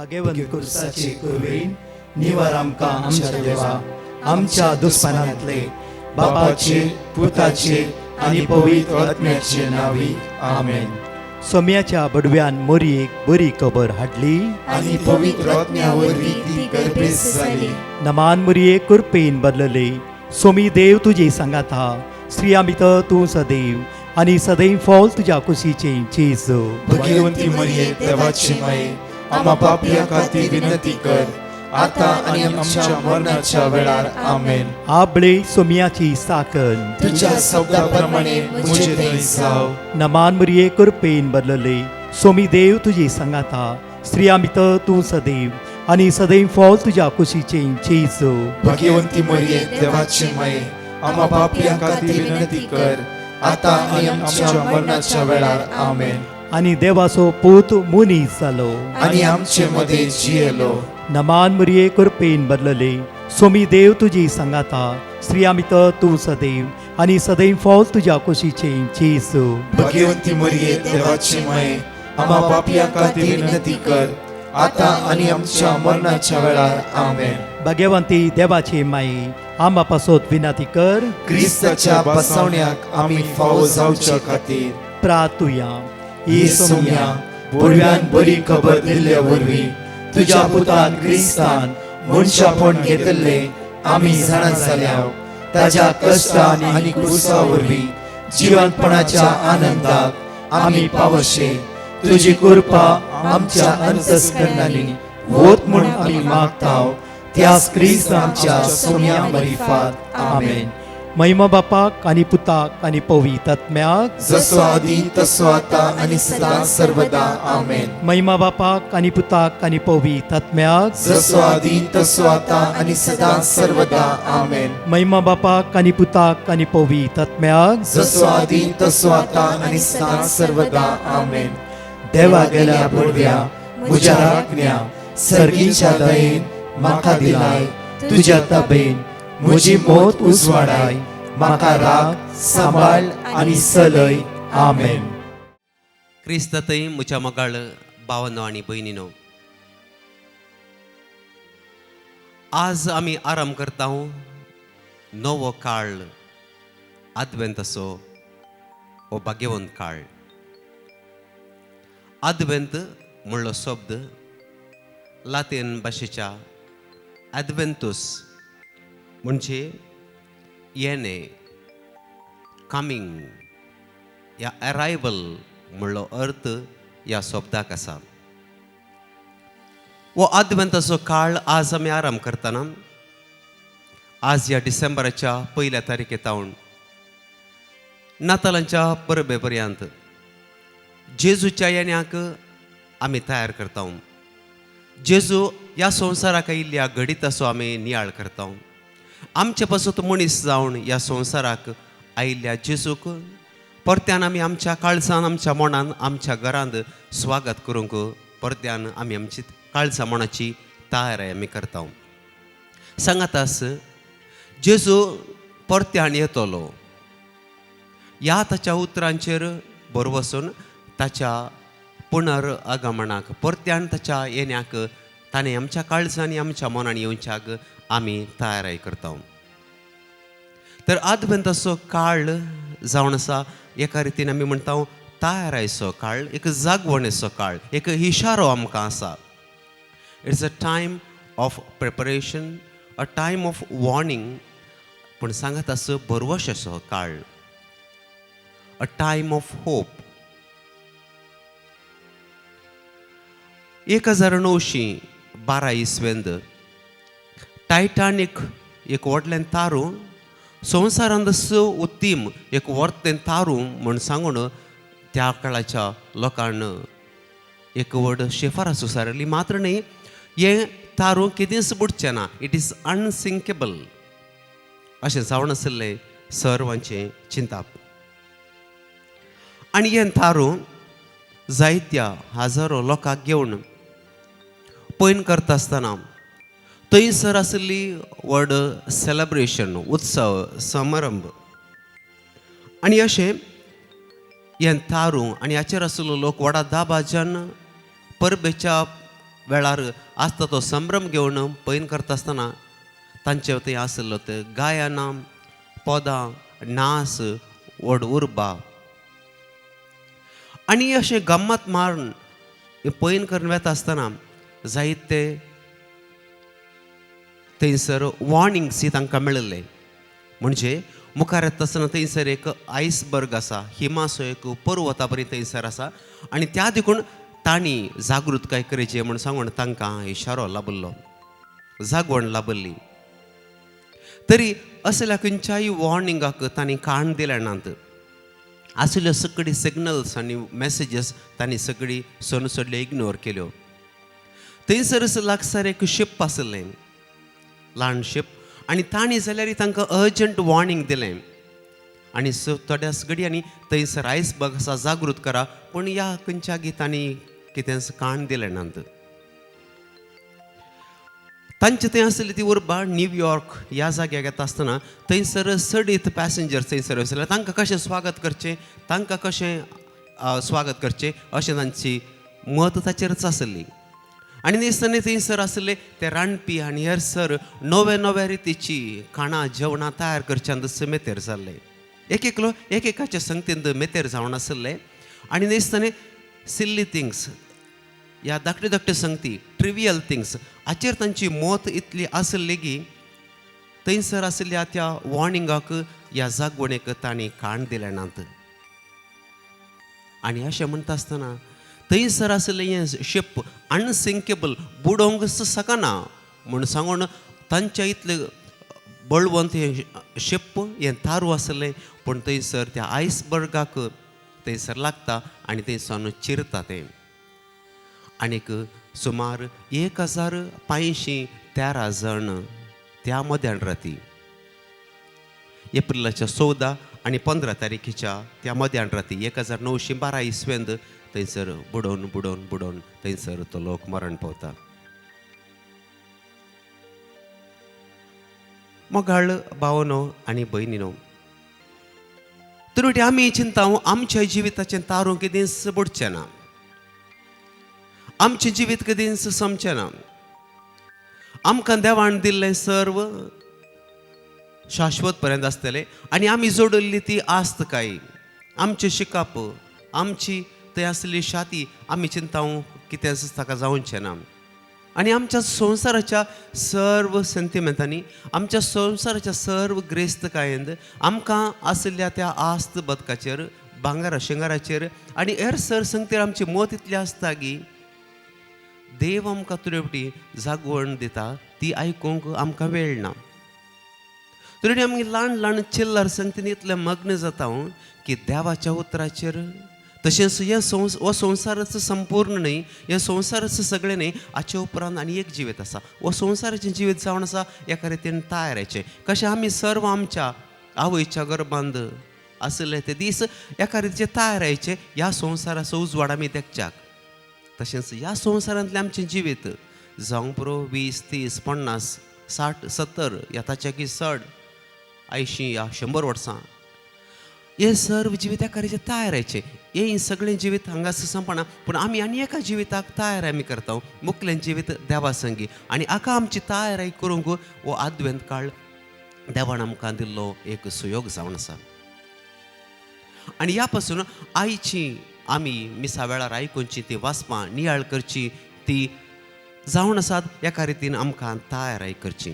भगवंत कुर्साचे कुरवेन निवार आमकां आमच्या देवा आमच्या दुस्मनांतले बापाचे पुताचे आनी पवित्र आत्म्याचे नावी आमेन. सोम्याच्या बडव्यान मोरयेक बरी खबर हाडली आनी पवित्र आत्म्या वरवीं ती गर्भेस जाली. नमान मोरये कुरपेन बदलले. सोमी देव तुजे सांगात हा. स्त्रिया भितर तूं सदैव आनी सदैव फॉल तुज्या कुशीचे जेजू. भगवंती मरिये देवाची माये आम्हा पापियां खातीर विनंती कर आता आनी आमच्या मरणाच्या वेळार आमेन. आबळे सोम्याची साकन तुझ्या शब्दाप्रमाणे मुझे थंय जाव. नमान मोरये कुरपेन बदलले. सोमी देव तुजे सांगात हा. स्त्रिया भितर तूं सदैव आनी सदैव फॉल तुज्या कुशीचे जेजू. भगवंती मरिये देवाची माये आम्हा पापियां खातीर विनंती कर आता आनी आमच्या मरणाच्या वेळार आमेन. आनी देवाचो पूत मुनीस जालो. आनी आमचे मध्ये जियेलो. नमान मोरये कुरपेन बदलले. सोमी देव तुजी सांगात हा. स्त्रिया भितर तूं सदैव आनी सदैव फॉल तुज्या कुशीचे जेजू. भगवंती मरिये देवाची माये आम्हा पापियां खातीर विनंती कर आता आनी आमच्या मरणाच्या वेळार आमेन. भगवंती देवाचे माये आंबा पासोत विनंती कर. क्रिस्ताच्या बसवण्याक आमी फावो जावच्या खातीर प्रार्थुया. ही सोम्या बडव्यान बरी खबर दिल्ल्या वरवीं तुज्या पुतान क्रिस्तान मनशापण घेतले आमी जाणा जाल्याव ताज्या कश्टान आनी क्रुसा वरवीं जिवंतपणाच्या आनंदाक आमी पावशे. तुजी कृपा आमच्या अंतस्करणांनी वोत म्हूण आमी मागताव. त्याच क्रिस्त आमच्या सोम्या मरिफात आमेन. महिमा बापाक आनी पुताक आनी पवित्र आत्म्याक जसो आदी तसो आता आनी सदां सर्वदा आमेन. महिमा बापाक आनी पुताक आनी पवित्र आत्म्याक जसो आदी तसो आता आनी सदां सर्वदा आमेन. महिमा बापाक आनी पुताक आनी पवित्र आत्म्याक जसो आदी तसो आता आनी सदां सर्वदा आमेन. देवा गेल्या बडव्या म्हज्या राखण्या सर्गीच्या दयेन म्हाका दिलाय. तुज्या ताबेन म्हजी मोत उजवाडाय. म्हाका राख सांबाळ आनी चलय. आमेन. क्रिस्तातय म्हज्या मोगाळ भावांनो आनी भयणीनो, आज आमी आराम करता नवो काळ आदवेंताचो हो भाग्यवंत काळ. आदवेंत म्हणलो शब्द लातीन भाशेच्या ॲडव्हेंटूस म्हणजे येणे, कमिंग या अरायवल म्हणलो अर्थ या शब्दाक आसा. वो आदवेंताचो काळ आज आमी आराम करतना आज या डिसेंबराच्या 1 तारखेतावन नातालांच्या परबे पर्यंत जेजूच्या येण्याक आमी तयार करता. जेजू ह्या संवसाराक आयिल्ल्या घडीताचो आमी नियाळ करता. आमचे पासून मनीस जावन ह्या संवसाराक आयिल्ल्या जेजूक परत्यान आमी आमच्या काळजान, आमच्या मनान, आमच्या घरांत स्वागत करूंक परत्यान आमी आमची काळजा मनाची तयारी आमी करता. सांगातास जेजू परत्यान येतलो. ह्या ताच्या उतरांचेर भर वचून ताच्या पुनर्आगमनाक परत्यान ताच्या येण्याक ताणें आमच्या काळजांनी आमच्या मनान येवच्याक आमी तयारी करता. तर आदवेंताचो काळ जावन आसा एका रितीन आमी म्हणटा तयारेचो काळ, एक जागवणेचो काळ, एक इशारो आमकां आसा. It's a time of preparation, a time of warning. पूण सांगात आसा भरवशेचो काळ, अ टायम ऑफ होप. 1912 इसवेंत टायटानीक एक व्हडलें तारू संवसारांत उत्तीम एक व्हडलें तारू म्हण सांगून त्या काळाच्या लोकांना एक व्हड शिफारस उसारली. मात्र न्ही हें तारू केदींच बुडचें ना. इट इज अनसिंकेबल अशें जावन आसलें सर्वांचें चिंताप. आनी हें तारू जायत्या हजारो लोकांक घेवन पयन करता आसतना थंयसर आसली व्हड सेलेब्रेशन, उत्सव समारंभ. आनी अशें हें तारू आनी हाचेर आसलो लोक व्हडा दाबाज्यान परबेच्या वेळार आसता तो संभ्रम घेवन पैन करता आसतना तांचे थंय आसलो ते गायनां पदां नास व्हड उर्बा आनी अशें गम्मत मारून पैन करून वेता आसतना जायते थंयसर वॉर्निंग्स तांकां मेळिल्ले. म्हणजे मुखार येता आसतना थंयसर एक आयसबर्ग आसा, हिमाचो एक पर्वता परी थंयसर आसा आनी त्या देखून तांणी जागृतकाय करचें म्हूण सांगून तांकां इशारो लाबल्लो, जागवण लाबल्ली. तरी असल्या खंयच्याय वॉर्निंगाक तांणी कान दिले नात. आसल्यो सगळी सिग्नल्स आनी मॅसेजीस तांणी सगळी सोडल्यो, इग्नोर केल्यो. थंयसर लागसार एक शिप आसलें, ल्हान शिप, आनी तांणी जाल्यार तांकां अर्जंट वॉर्निंग दिलें आनी थोड्या घडयांनी थंयसर आयसबर्ग आसा, जागृत करा. पूण ह्या खंयच्या गितांनी कितें कान दिलें नात. तांचे थंय आसली ती उर्बा न्यूयॉर्क ह्या जाग्याक येता आसतना थंयसर सडीत पॅसेंजर थंयसर आसले. तांकां कशें स्वागत करचें, तांकां कशें स्वागत करचें अशें तांची मत ताचेरच आसली. आनी दिसतना थंयसर आसले ते रांदपी आनी हेरसर नव्या नव्या रितीची खाणां जेवणां तयार करच्यान मेतेर जाल्ले. एकेकाच्या संगतीन मेतेर जावन आसले. आनी दिसतना सिल्ली थिंग्स, ह्या धाकट्यो धाकट्यो संगती, ट्रिवियल थिंग्स हाचेर तांची मत इतली आसली की थंयसर आसल्या त्या वॉर्निंगाक ह्या जागवणेक तांणी कान दिले नात. आनी अशें म्हणटा आसतना थंयसर आसलें हें शिप अनसिंकेबल, बुडोवंक सकना म्हूण सांगून तांच्या इतलें बळवंत हें शिप हें तारू आसलें. पूण थंयसर त्या आयसबर्गाक थंयसर लागता आनी थंयसान चिरता तें. आनीक सुमार 1513 जण त्या मध्यान राती एप्रिलाच्या 14 आनी 15 तारीखेच्या त्या मध्यान राती 1912 इसवेंत थंयसर बुडोवन बुडोवन बुडोवन थंयसर तो लोक मरण पावता. मोगाळ भावनो आनी भयणीनो, तरी आमी चिंताव आमच्या जिविताचें तारूं केदींच बुडचें ना, आमचें जिवीत केदींच सोमचें ना. आमकां देवान दिल्लें सर्व शाश्वत पर्यंत आसतलें आनी आमी जोडिल्ली ती आस्त काय, आमचें शिकाप, आमची थंय आसली शाती आमी चिंताव कितेंच ताका जावचें ना. आनी आमच्या संवसाराच्या सर्व सेंटिमेंटांनी, आमच्या संवसाराच्या सर्व ग्रेस्तकायेंत आमकां आसल्या त्या आस्त बदकाचेर, भांगारा शिंगाराचेर आनी हेर सर संगतीर आमची मत इतली आसता की देव आमकां तुरेवटी जागवण दिता ती आयकूंक आमकां वेळ ना. तुरेवटी आमी ल्हान ल्हान चिल्लर संगतीन इतले मग्न जाता की देवाच्या उतराचेर, तशेंच हो संवसारच संपूर्ण न्हय, हे संवसारच सगळें न्हय, हाचे उपरांत आनी एक जिवीत आसा. हो संवसाराचें जिवीत जावन आसा एका रितीन तायराचें. कशें आमी सर्व आमच्या आवयच्या गर्भांत आसले ते दीस एका रितीचे तायरायचे ह्या संवसाराचो उजवाड आमी देखच्याक. तशेंच ह्या संवसारांतलें आमचें जिवीत जावं पुरो 20, 30, 50, 60, 70 या ताच्या की 80 या 100 वर्सां हे सर्व जिवीत एका रितीचे तायरायचे. हे सगळें जिवीत हांगास संपना, पूण आमी आनी एका जिविताक तयार आमी करता, मुखलें जिवीत देवा संगी. आनी हाका आमची तयारी करूंक हो आद्वेंत काळ देवान आमकां दिल्लो एक सुयोग जावन आसा. आनी ह्या पासून आयची आमी मिसा वेळार आयकुची ती वाचपां नियाळ करची ती जावन आसात एका रितीन आमकां तयारी करची.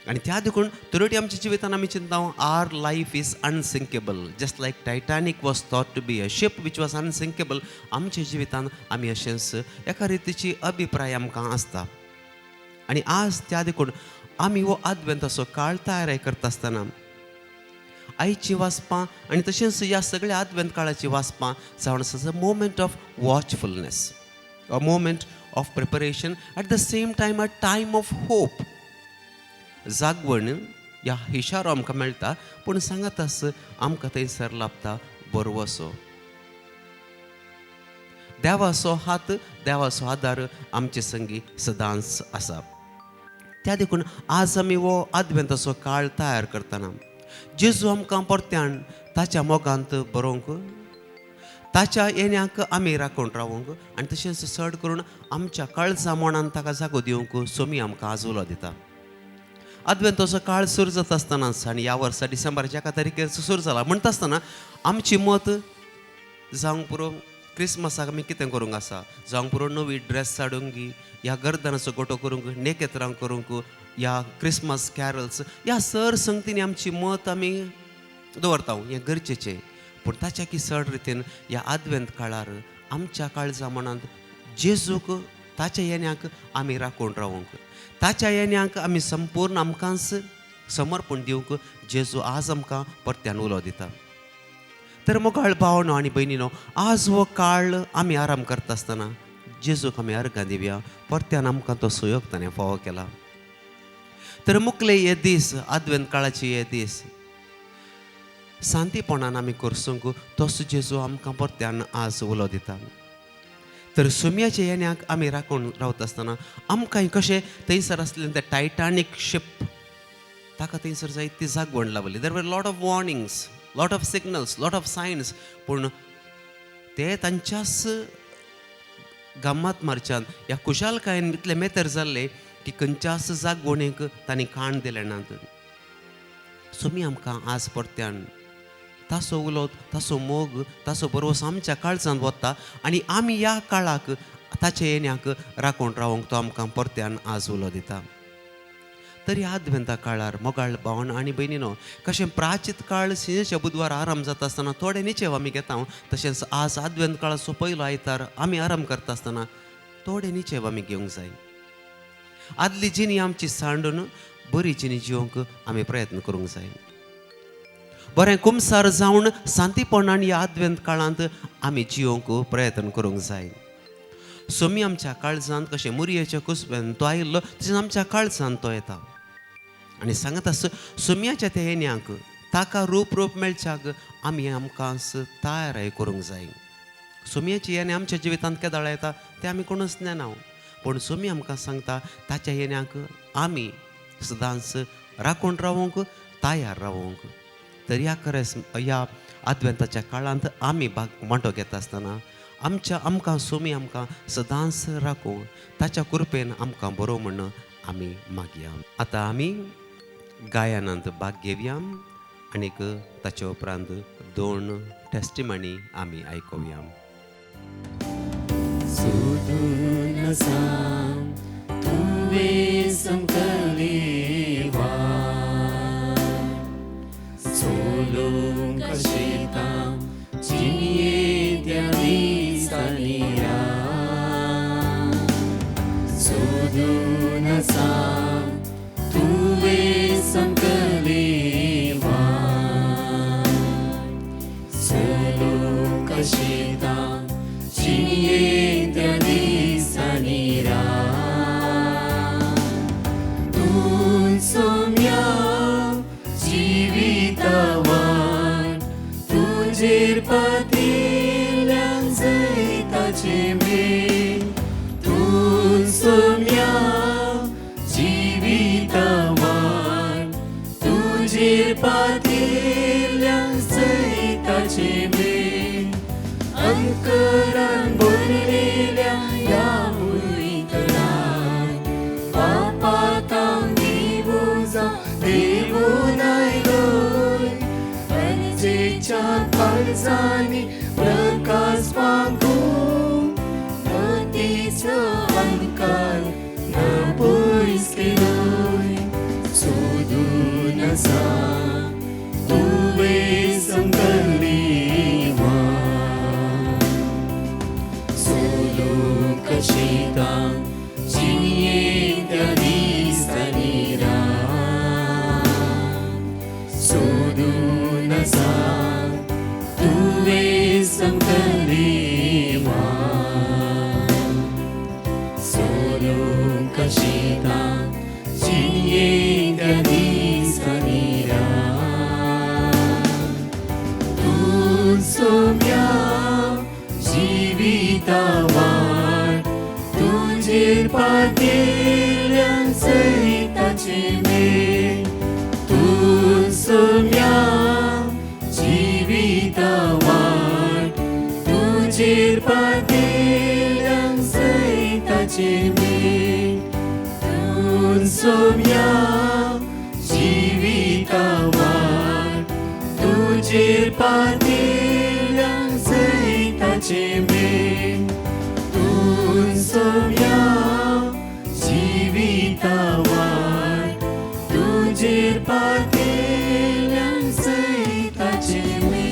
आनी त्या देखून तरोटी आमच्या जिवितान आमी चिंता our life is unsinkable, just like Titanic was thought to be a ship which was unsinkable. आमच्या जिवितान आमी अशेंच एका रितीची अभिप्राय आमकां आसता. आनी आज त्या देखून आमी हो आद्वेंताचो काळ तयारी करता आसतना आयची वाचपां आनी तशेंच ह्या सगळ्या आद्वेंत काळाची वाचपां जावन आसा moment of watchfulness, a moment of preparation, at the same time a time of hope. जागवण ह्या इशारो आमकां मेळटा, पूण सांगातास आमकां थंयसर लाभता बरवसो. देवाचो हात, देवाचो आदार आमचे संगी सदांच आसा. त्या देखून आज आमी हो आद्वेंताचो काळ तयार करतना जेजू आमकां परत्यान ताच्या मोगांत बरोवंक, ताच्या येण्याक आमी राखून रावूंक आनी तशेंच चड करून आमच्या काळजा मोणान ताका जागो दिवंक सोमी आमकां आजोलो दिता. अद्वेंत असो काळ सुरू जाता आसतनाच आनी ह्या वर्सा डिसेंबराच्या 1 तारखेर सुरू जाला म्हणटा आसतना आमची मत जावंक पुरो क्रिसमसाक आमी कितें करूंक आसा, जावंक पुरो नवी ड्रेस हाडूंक ह्या गर्दनाचो गोटो करूंक नेकेत्रां करूंक ह्या क्रिसमस कॅरल्स ह्या सर संगतींनी आमची मत आमी दवरता हें गरजेचें. पूण ताच्या की चड रितीन ह्या आद्वेंत काळार आमच्या काळजा मनांत जेजूक ताच्या येण्याक आमी राखून रावूंक, ताच्या येण्याक आमी संपूर्ण आमकांच समर्पण दिवंक जेजू आज आमकां परत्यान उलो दिता. तर मोगाळ भावनो आनी भयणीनो, आज हो काळ आमी आराम करता आसतना जेजूक आमी अर्घां दिवया. परत्यान आमकां तो सुयोग ताणें फावो केला. तर मुखले हे दीस आद्वेंत काळाचे हे दीस शांतीपणान आमी करसूंक तोच जेजू आमकां परत्यान आज उलो दिता. तर सुमयाच्या येण्याक आमी राखून रावता आसतना आमकां कशें थंयसर आसलें तें टायटानीक शिप ताका थंयसर जायती जागवण लावली. There were lot of warnings, lot of signals, lot of signs, पूण ते तांच्याच गम्मात मारच्यान ह्या कुशालकायेन इतले मेतेर जाल्ले की खंयच्याच जागवणेक तांणी काण दिले नात. सुमी आमकां आज परत्यान ताचो उलो, ताचो मोग, ताचो बरोस आमच्या काळजांत वता आनी आमी ह्या काळाक ताचे येण्याक राखून रावंक तो आमकां परत्यान आज उलो दिता. तर ह्या आद्वेंता काळार मोगाळ भावन आनी भयणीनो, कशें प्राचीत काळ सिनेच्या बुधवार आराम जाता आसतना थोडे निचेव आमी घेता, तशेंच आज आद्वेंत काळाचो पयलो आयतार आमी आराम करता आसतना थोडे निचेव आमी घेवंक जाय. आदली जिणी आमची सांडून बरी जिणी जिवंक आमी प्रयत्न करूंक जाय. बरें कुमसार जावन शांतीपणान ह्या आद्वेंत काळांत आमी जिवंक प्रयत्न करूंक जाय. सोमी आमच्या काळजांत कशें मुरयेच्या कुसब्यान तो आयिल्लो तशेंच आमच्या काळजांत तो येता आनी सांगता सोमयाच्या त्या येण्याक ताका रूप मेळच्याक आमी आमकांच तयाराय करूंक जाय. सोमयाची येणे आमच्या जिवितांत केदाळ येता तें आमी कोणूच नेना, पूण सोमी आमकां सांगता ताच्या येण्याक आमी सदांच राखून रावूंक, तयार रावूंक. तर ह्या खरेंच ह्या आद्वेंताच्या काळांत आमी वांटो घेता आसतना आमकां सोमी आमकां सदांच राखूं, ताच्या कृपेन आमकां बरो म्हण आमी मागया. आतां आमी गायनांत भाग घेवया आनीक ताचे उपरांत 2 टेस्टिमनी आमी आयकुया. सोदून सांग तुवें संकली वाट, सोलूंक शेतां जिणये त्या दिसांनी रात. सोदून सांग तुवें संकली वाट, सोलूंक शेतां जिणये त्या दिसांनी रात. तूं सोम्या जिवितावान तुजेर पातिल्यान जैताचे मेळ. तूं सोम्या जिवितावान तुजेर पातिल्यान जैताचे मेळ. अंकरान भरलेल्या ह्या उतरान पापातां देवू जावं देवून आयलोय. पणजेच्या काळजांनी प्रकाश मागून नदीचो अंकार नपयस केलोय. सोदून सांग तुवें संकली वाट, सोलूंक शेतां जिणये त्या दिसांनी रात. सोदून सांग तुवें संकली वाट, सोलूंक शेतां जिणये त्या दिसांनी रात. तूं सोम्या जिवितावान तुजेर पातिल्यान जैताचे मेळ. तूं सोम्या जिवितावान तुजेर पातेल्यांक सैताचे मेळ तूं सोम्या जिविता वाड तुजेर पातेल्यांक सैताचे मेळ तूं सोम्या जिविता वाड तुजेर पातेल्यांक सैताचे मेळ.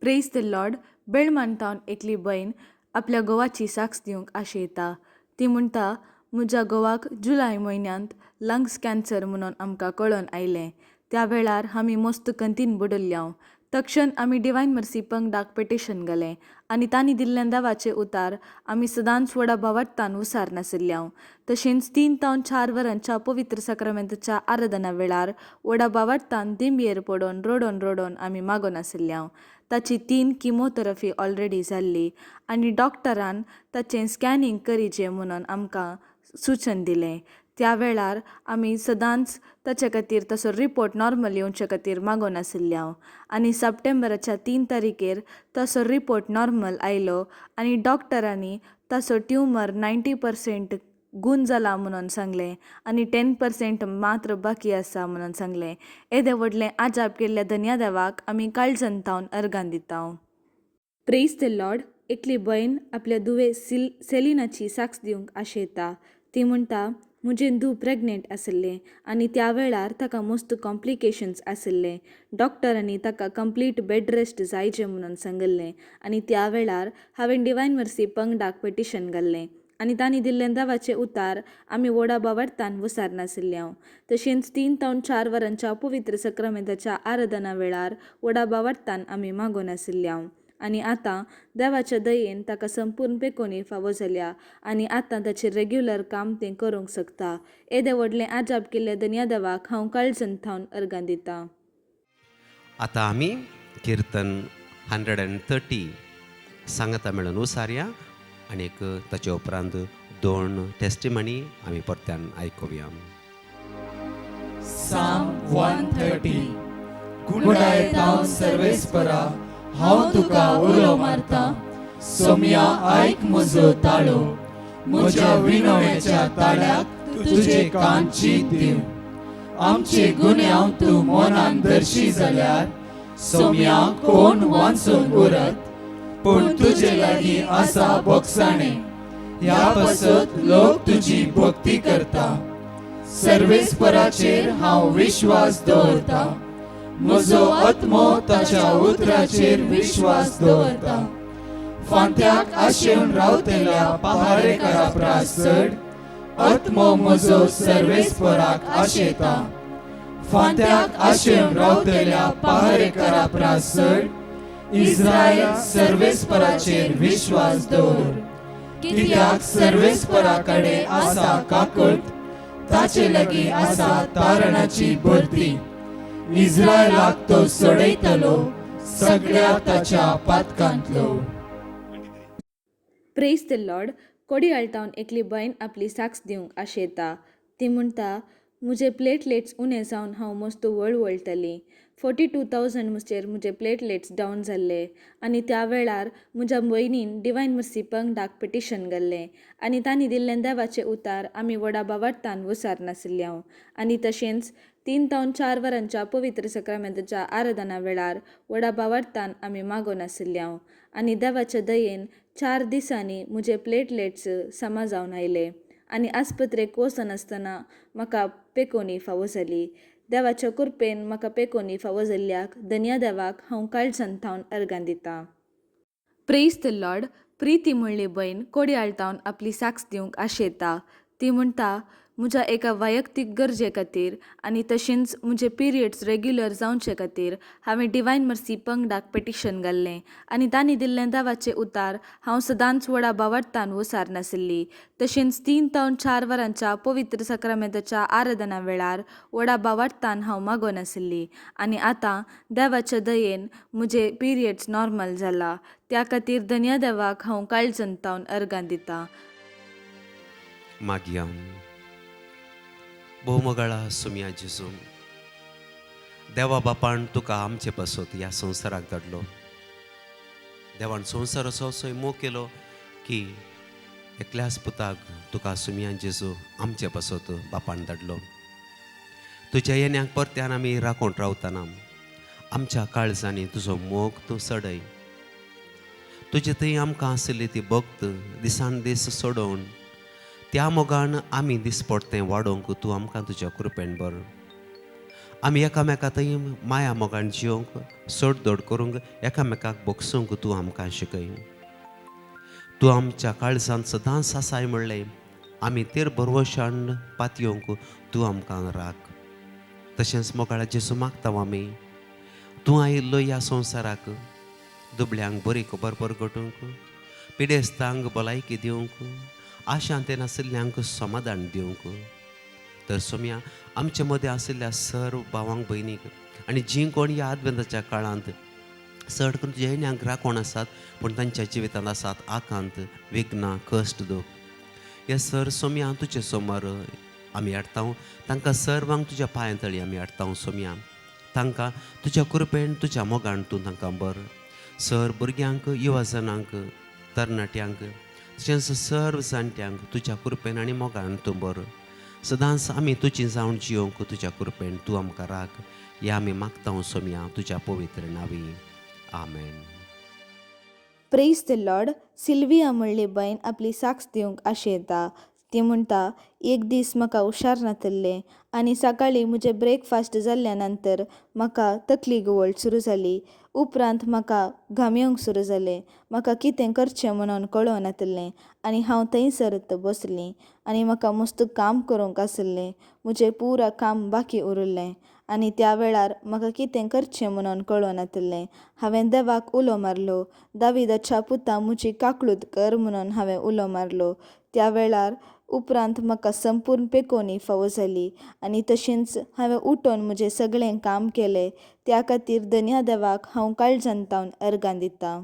Praise the Lord. बेळमांतावन एकली बहीण आपल्या घोवाची साक्ष दिवंक आशेता. ती म्हणटा, म्हज्या घोवाक जुलय म्हयन्यांत लंग्स कॅन्सर म्हणून आमकां कळोन आयलें. त्या वेळार आमी मस्त कंतीन बुडल्ल्या. तक्षण आमी डिवायन मर्सी पंगडाक पेटिशन घालें आनी तांणी दिल्लें देवाचें उतार आमी सदांच व्हडा भावार्थान उसार नाशिल्ल्या. तशेंच 3 ते 4 वरांच्या पवित्र सक्रामेंताच्या आराधना वेळार व्हडा भावार्थान दिंबयेर पडोन रडोन आमी मागोन आशिल्ल्या. ताची 3 किमोथेरपी ऑलरेडी जाल्ली आनी डॉक्टरान ताचें स्कॅनिंग करीचें म्हणून आमकां सुचन दिलें. त्या वेळार आमी सदांच ताचे खातीर तसो रिपोर्ट नॉर्मल येवचे खातीर मागोन आशिल्ल्या. आनी सप्टेंबराच्या 3 तारीखेर तसो रिपोर्ट नॉर्मल आयलो आनी डॉक्टरांनी ताचो ट्युमर 90% गूण जाला म्हणून सांगलें आनी 10% मात्र बाकी आसा म्हणून सांगलें. येदे व्हडलें आजाप केल्ल्या धन्या देवाक आमी काळजंतावन अर्गां दिता. Praise the Lord. एकली बहीण आपल्या धुवे सेलिनाची साक्ष दिवंक आशेता. ती म्हणटा, म्हजें धूव प्रेग्नेंट आशिल्लें आनी त्या वेळार ताका मस्त कॉम्प्लिकेशन्स आशिल्ले. डॉक्टरांनी ताका कंप्लीट बेड रेस्ट जायचें म्हणून सांगिल्लें आनी त्या वेळार हांवें डिवायन मर्सी पंगडाक पेटिशन घाल्लें आनी तांणी दिल्लें देवाचें उतार आमी व्हडा भावार्थान वसार नाशिल्ल्या. तशेंच 3 ते 4 वरांच्या पवित्र सक्रामेंताच्या आराधना वेळार व्हडा भावार्थान आमी मागोन आशिल्ल्या. आनी आतां देवाच्या दयेन ताका संपूर्ण पेकोनी फावो जाल्या आनी आतां ताचें रेग्युलर काम तें करूंक शकता. येदे व्हडलें आजाप केल्ल्या धन्या देवाक हांव काळजंतावन अर्गां दिता. आतां आमी किर्तन 130 सांगता मेळून उसारया आनीक ताचे उपरांत 2 टेस्टिमनी आमी परत्यान आयकुया. Psalm 130. गुणायतांव सर्वेस्परा हांव तुका उलो मारता. सोम्या आयक म्हजो ताळो, म्हज्या विनवणेच्या ताळ्याक तुजे कान चीत दिव. आमचे गुन्यांव तूं मनान धरशी जाल्यार सोम्या कोण वांचून उरत. पूण तुजे लागीं आसा बोगसाणें, ह्या पासत लोक तुजी भक्ती करता. सर्वेस्पराचेर हांव विश्वास दवरता. म्हजो आत्मो ताच्या उतराचेर विश्वास दवरता. फांत्याक आशेवन रावतल्या पहारेकारा प्रास चड आत्मो म्हजो सर्वेस्पराक आशेता. फांत्याक आशेवन रावतल्या पहारेकारा प्रास चड इस्रायल सर्वेस्पराचेर विश्वास दवर. कित्याक सर्वेस्परा कडेन आसा काकूट, ताचे लागीं आसा तारणाची भरती. इस्रायलाक तो सोडयतलो सगळ्या ताच्या पातकांतलो. Praise the Lord. कोडयाळतावन एकली बहीण आपली साक्ष दिवंक आशेता. ती म्हणटा, म्हजे प्लेटलेट्स उणे जावन हांव मस्त वळवळटली. 42,000 मुचेर म्हजे प्लेटलेट्स डावन जाल्ले आनी त्या वेळार म्हज्या भयणीन डिवायन मर्सी पंगडाक पेटिशन घाल्लें आनी तांणी दिल्लें देवाचें उतार आमी व्हडा भावार्थान वसार नाशिल्ल्या. आनी तशेंच 3 ते 4 वरांच्या पवित्र सक्रामेंताच्या आराधना वेळार व्हडा भावार्थान आमी मागोन आशिल्ल्या. आनी देवाच्या दयेन 4 दिसांनी म्हजे प्लेटलेट्स समा जावन आयले आनी आस्पत्रेक वचनासतना म्हाका पेकोनी फावो जाली. देवाच्या कृपेन म्हाका पेकोनी फावो जाल्ल्याक धन्या देवाक हांव काळजंतावन अर्गां दिता. Praise the Lord. प्रिती म्हणली बहीण कोडयाळतावन आपली साक्ष दिवंक आशेता. ती म्हणटा, म्हज्या एका वैयक्तीक गरजे खातीर आनी तशेंच म्हजे पिरियड्स रेग्युलर जावचे खातीर हांवें डिवायन मर्सी पंगडाक पेटिशन घाल्लें आनी तांणी दिल्लें देवाचें उतार हांव सदांच व्हडा भावार्थान वसार नाशिल्ली. तशेंच 3 ते 4 वरांच्या पवित्र सक्रामेंताच्या आराधना वेळार व्हडा भावार्थान हांव मागोन आशिल्ली. आनी आतां देवाच्या दयेन म्हजे पिरियड्स नॉर्मल जाला. त्या खातीर धन्या देवाक हांव काळजंतावन अर्गां दिता. मागया. भोवमोगाळा सुम्या जेजू, देवा बापान तुका आमचे पासत ह्या संवसाराक धाडलो. देवान संवसार असो मोग केलो की एकल्याच पुताक तुका सुमयान जेजू आमचे पासत बापान धाडलो. तुज्या येण्याक परत्यान आमी राखोण रावतना आमच्या काळजांनी तुजो मोग तूं सडय. तुजे थंय आमकां आशिल्ली ती भक्त दिसान दीस सोडोवन त्या मोगान आमी दिसपट्टें वाडोवंक तूं आमकां तुज्या कृपेन बर. आमी एकामेका थंय माया मोगान जिवंक सोडदोड करूंक एकामेकाक बोगसूंक तूं आमकां शिकय. तूं आमच्या काळजांत सदांच आसाय म्हणलें आमी तेर बरवशान पातयोवंक तूं आमकां राख. तशेंच मोगाळा जेजू मागता आमी तूं आयिल्लो ह्या संवसाराक दुबळ्यांक बरी खबर परगटूंक, पिडेस्तांक भलायकी दिवंक, आशांते नाशिल्ल्यांक समाधान दिवंक. तर सोम्या आमचे मदें आशिल्ल्या सर्व भावांक भयणीक आनी जीं कोण ह्या आदवेंताच्या काळांत चड करून तुज्या येण्याक राखोण आसात पूण तांच्या जिवितांत आसात आकांत, विघ्नां, कश्ट, दूख, हे सर सोम्या तुजे समोर आमी हाडटां. तांकां सर्वांक तुज्या पांयां तळी आमी हाडटां सोम्या. तांकां तुज्या कृपेन तुज्या मोगान तूं तांकां बर. सर भुरग्यांक, युवाजनांक, तरणाट्यांक तशेंच सर्व जाणट्यांक तुज्या कृपेन आनी मोगान तूं बर. सदांच आमी तुजी जावन जिवंक तुज्या कृपेन तूं आमकां राख. हें आमी मागता सोम्या तुज्या पवित्र नांवी. आमेन. Praise the Lord. सिल्विया म्हणली बायन आपली साक्ष दिवंक आशेता. ती म्हणटा, एक दीस म्हाका हुशार नातल्लें आनी सकाळीं म्हजें ब्रेकफास्ट जाल्ल्या नंतर म्हाका तकली घुंवळ सुरू जाली. उपरांत म्हाका घाम येवंक सुरू जालें. म्हाका कितें करचें म्हणून कळों नातलें आनी हांव थंयसरत बसलीं आनी म्हाका मस्त काम करूंक आसलें. म्हजें पुरा काम बाकी उरलें आनी त्या वेळार म्हाका कितें करचें म्हणून कळों नातलें. हांवें देवाक उलो मारलो. दाविदाच्या पुता म्हजी काकळूत कर म्हणून हांवें उलो मारलो. त्या वेळार उपरांत म्हाका संपूर्ण पेकोवणी फावो जाली आनी तशेंच हांवें उठोन म्हजें सगळें काम केलें. त्या खातीर धन्य देवाक हांव काळजांतावन अर्गां दितां.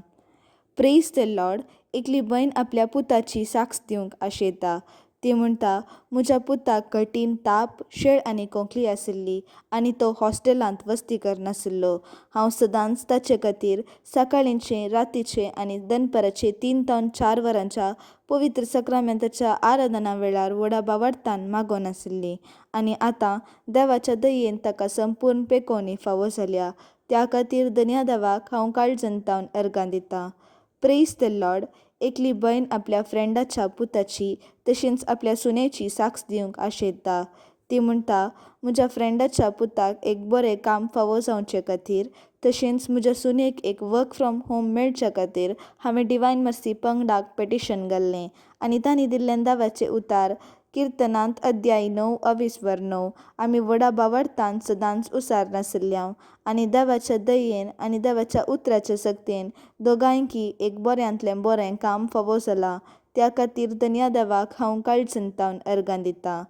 Praise the Lord. एकली बायन आपल्या पुताची साक्ष दिवंक आशेता. ती म्हणटा, म्हज्या पुताक कठीण ताप, शेळ आनी खोंकली आशिल्ली आनी तो हॉस्टेलांत वस्ती करनाशिल्लो. हांव सदांच ताचे खातीर सकाळींचें, रातीचें आनी दनपाराचें 3 ते 4 वरांच्या पवित्र सक्रामेंताच्या आराधना वेळार व्हडा बावार्थान मागोन आशिल्ली आनी आतां देवाच्या दयेन ताका संपूर्ण पेकोवणी फावो जाल्या. त्या खातीर धन्य देवाक हांव काळजांतावन अर्गां दितां. Praise the Lord. एकली बायन आपल्या फ्रेंडाच्या पुताची तशेंच आपल्या सुनेची साक्ष दिवंक आशेता. ती म्हणटा, म्हज्या फ्रेंडाच्या पुताक एक बरें काम फावो जावचे खातीर तशेंच म्हज्या सुनेक एक वर्क फ्रॉम होम मेळच्या खातीर हांवें डिवायन मर्सी पंगडाक पेटिशन घाल्लें आनी तांणी दिल्लें देवाचें उतार किर्तनांत अध्याय 9 वर 9. आमी व्हडा बावार्थान सदांच उसार नाशिल्ल्या आनी देवाच्या दयेन आनी देवाच्या उतराच्या सक्तीन दोगांयकी एक बऱ्यांतलें बरें काम फावो जालां. त्या खातीर धन्य देवाक हांव काळजांतावन अर्गां दितां.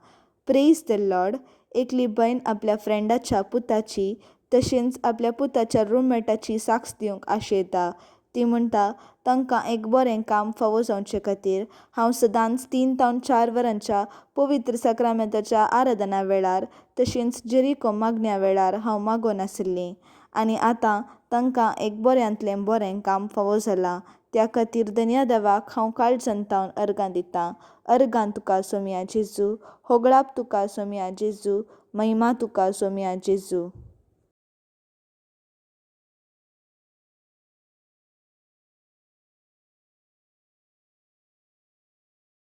Praise the Lord. एकली बायन आपल्या फ्रेंडाच्या पुताची तशेंच आपल्या पुताच्या रूममेटाची साक्ष दिवंक आशेता. ती म्हणटा, तांकां एक बरें काम फावो जावचे खातीर हांव सदांच 3 ते 4 वरांच्या पवित्र सक्रामेंताच्या आराधना वेळार तशेंच जेरिको मागण्या वेळार हांव मागोन आशिल्लीं आनी आतां तांकां एक बऱ्यांतलें बरें काम फावो जालां. त्या खातीर धन्य देवाक हांव काळजांतावन अर्गां दितां. अर्गां तुका सोम्या जेजू. होगळाप तुका सोम्या जेजू. महिमा तुका सोम्या जेजू.